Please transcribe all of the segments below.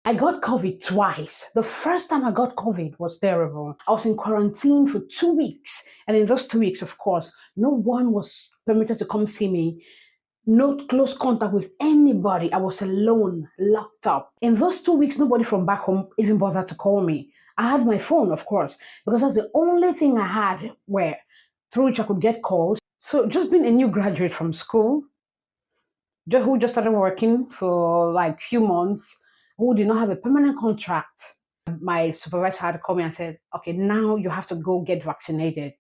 I got COVID twice. The first time I got COVID was terrible. I was in quarantine for 2 weeks. And in those 2 weeks, of course, no one was permitted to come see me. No close contact with anybody. I was alone, locked up. In those 2 weeks, nobody from back home even bothered to call me. I had my phone, of course, because that's the only thing I had where through which I could get calls. So just being a new graduate from school, who just started working for like few months, who did not have a permanent contract. My supervisor had to call me and said, okay, now you have to go get vaccinated.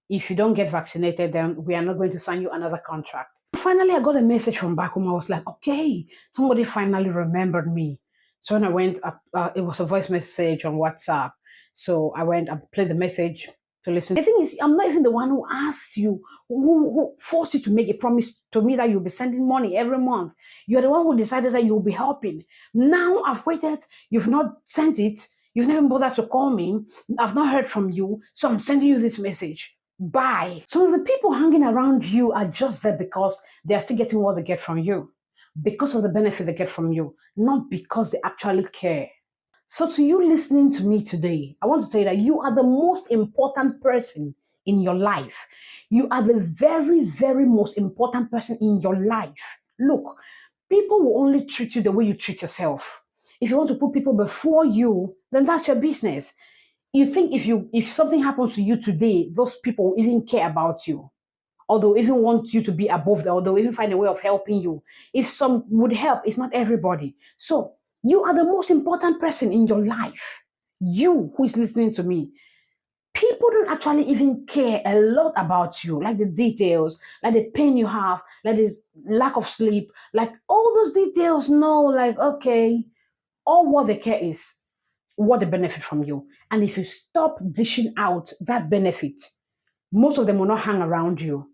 If you don't get vaccinated, then we are not going to sign you another contract. Finally, I got a message from back home. I was like, okay, somebody finally remembered me. So when I went up, it was a voice message on WhatsApp. So I went and played the message to listen. The thing is, I'm not even the one who asked you, who forced you to make a promise to me that you'll be sending money every month. You're the one who decided that you'll be helping. Now I've waited. You've not sent it. You've never bothered to call me. I've not heard from you. So I'm sending you this message. Bye. So the people hanging around you are just there because they are still getting what they get from you, because of the benefit they get from you, not because they actually care. So to you listening to me today, I want to tell you that you are the most important person in your life. You are the very, very most important person in your life. Look, people will only treat you the way you treat yourself. If you want to put people before you, then that's your business. You think if something happens to you today, those people will even care about you, or they'll even want you to be above them, or they'll even find a way of helping you. If some would help, it's not everybody. So you are the most important person in your life. You who is listening to me, people don't actually even care a lot about you, like the details, like the pain you have, like the lack of sleep, like all those details. No, like, okay, all what they care is what they benefit from you. And if you stop dishing out that benefit, most of them will not hang around you.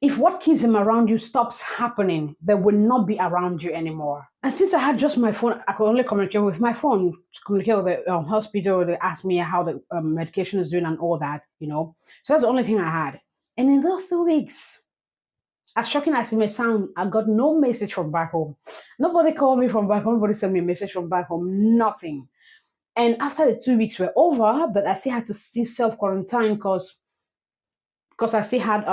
If what keeps them around you stops happening, they will not be around you anymore. And since I had just my phone, I could only communicate with my phone, to communicate with the hospital. They asked me how the medication is doing and all that. So that's the only thing I had. And in those 2 weeks, as shocking as it may sound, I got no message from back home. Nobody called me from back home. Nobody sent me a message from back home. Nothing. And after the 2 weeks were over, but I still had to still self-quarantine because I still had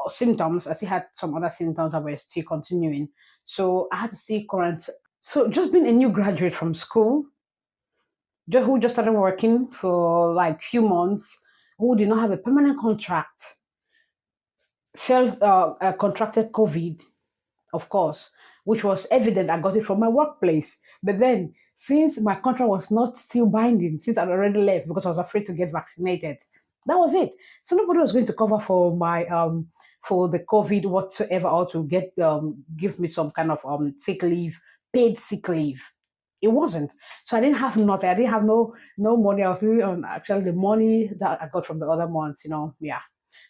symptoms. I still had some other symptoms that were still continuing. So I had to still quarantine. So just being a new graduate from school, who just started working for like few months, who did not have a permanent contract, contracted COVID, of course, which was evident. I got it from my workplace. But then, since my contract was not still binding, since I'd already left because I was afraid to get vaccinated, that was it. So nobody was going to cover for my for the COVID whatsoever, or to get give me some kind of sick leave, paid sick leave. It wasn't. So I didn't have nothing. I didn't have no money. I was living on actually the money that I got from the other months. Yeah.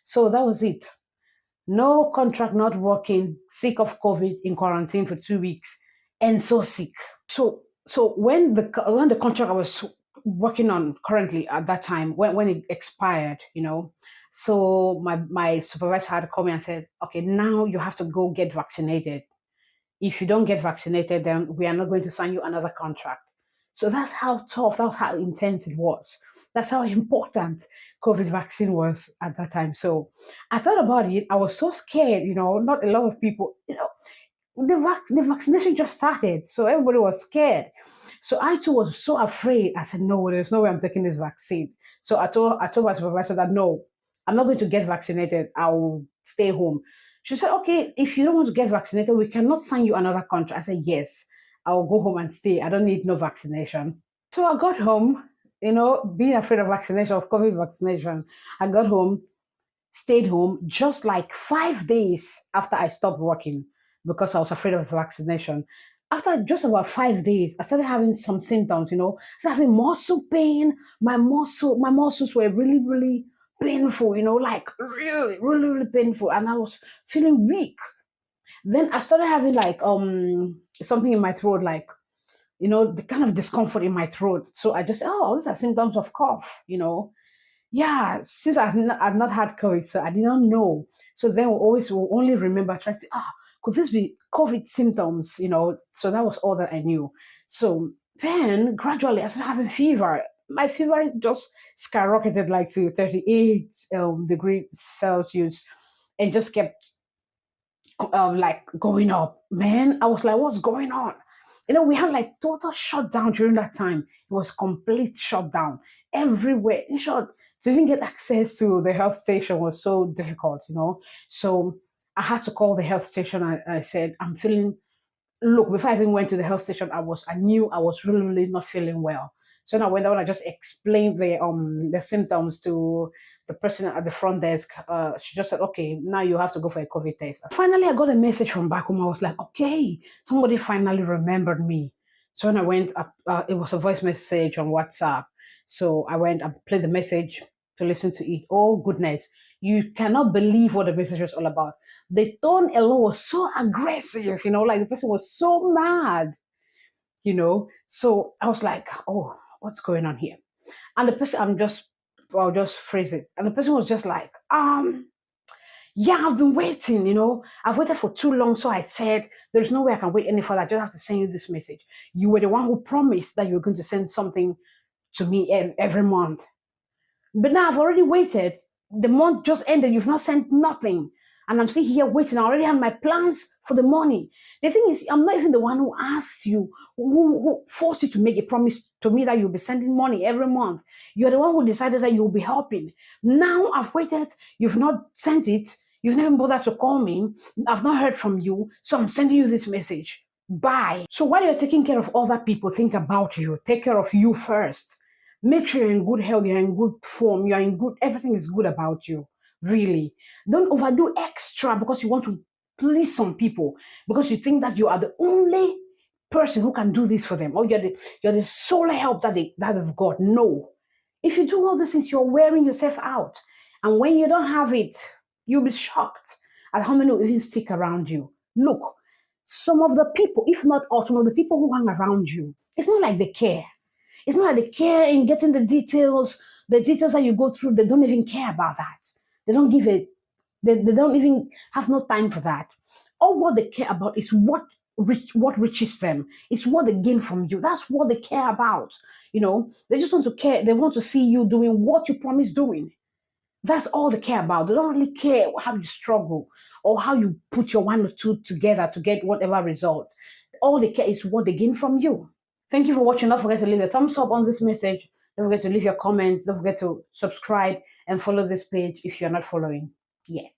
So that was it. No contract, not working, sick of COVID, in quarantine for 2 weeks, and so sick. So when the contract I was working on currently at that time, when it expired. So my supervisor had to call me and said, okay, now you have to go get vaccinated. If you don't get vaccinated, then we are not going to sign you another contract. So that's how tough, that's how intense it was. That's how important COVID vaccine was at that time. So I thought about it. I was so scared. Not a lot of people. The vaccination just started, so everybody was scared. So I too was so afraid. I said, no, there's no way I'm taking this vaccine. So I told my supervisor that no, I'm not going to get vaccinated. I'll stay home. She said, okay, if you don't want to get vaccinated, we cannot sign you another contract. I said, yes, I'll go home and stay. I don't need no vaccination. So I got home, being afraid of vaccination, of COVID vaccination. I got home, stayed home just like 5 days after I stopped working because I was afraid of vaccination. After just about 5 days, I started having some symptoms. I started having muscle pain. My muscles were really, really painful, like really, really, really painful. And I was feeling weak. Then I started having like something in my throat, like the kind of discomfort in my throat. So I just said, oh, these are symptoms of cough. Yeah, since I've not had COVID, so I did not know. So then we'll only remember trying to say, could this be COVID symptoms? So that was all that I knew. So Then gradually I started having fever. My fever just skyrocketed like to 38 degrees Celsius and just kept like going up. Man, I was like, what's going on? We had like total shutdown during that time. It was complete shutdown everywhere. In short, to even get access to the health station was so difficult. So I had to call the health station. I said, I'm feeling look, before I even went to the health station, I knew I was really, really not feeling well. So now when I just explained the symptoms to the person at the front desk, she just said, okay, now you have to go for a COVID test. Finally, I got a message from back home. I was like, okay, somebody finally remembered me. So when I went up, it was a voice message on WhatsApp. So I played the message to listen to it. Oh goodness, you cannot believe what the message was all about. The tone alone was so aggressive, like the person was so mad. So I was like, oh, what's going on here? And the person, I'll just phrase it. And the person was just like, yeah, I've been waiting. I've waited for too long. So I said, there's no way I can wait any further. I just have to send you this message. You were the one who promised that you were going to send something to me every month. But now I've already waited. The month just ended. You've not sent nothing. And I'm still here waiting. I already have my plans for the money. The thing is, I'm not even the one who asked you, who forced you to make a promise to me that you'll be sending money every month. You're the one who decided that you'll be helping. Now I've waited. You've not sent it. You've never bothered to call me. I've not heard from you. So I'm sending you this message. Bye. So while you're taking care of other people, think about you. Take care of you first. Make sure you're in good health, you're in good form, everything is good about you. Really. Don't overdo extra because you want to please some people, because you think that you are the only person who can do this for them, or you're the sole help that they've got. No. If you do all these things, you're wearing yourself out. And when you don't have it, you'll be shocked at how many will even stick around you. Look, some of the people, if not all, some of the people who hang around you, it's not like they care. It's not like they care in getting the details that you go through. They don't even care about that. They don't give it. They don't even have no time for that. All what they care about is what reaches them. It's what they gain from you. That's what they care about. They just want to care. They want to see you doing what you promised doing. That's all they care about. They don't really care how you struggle or how you put your one or two together to get whatever result. All they care is what they gain from you. Thank you for watching. Don't forget to leave a thumbs up on this message. Don't forget to leave your comments. Don't forget to subscribe and follow this page if you're not following yet.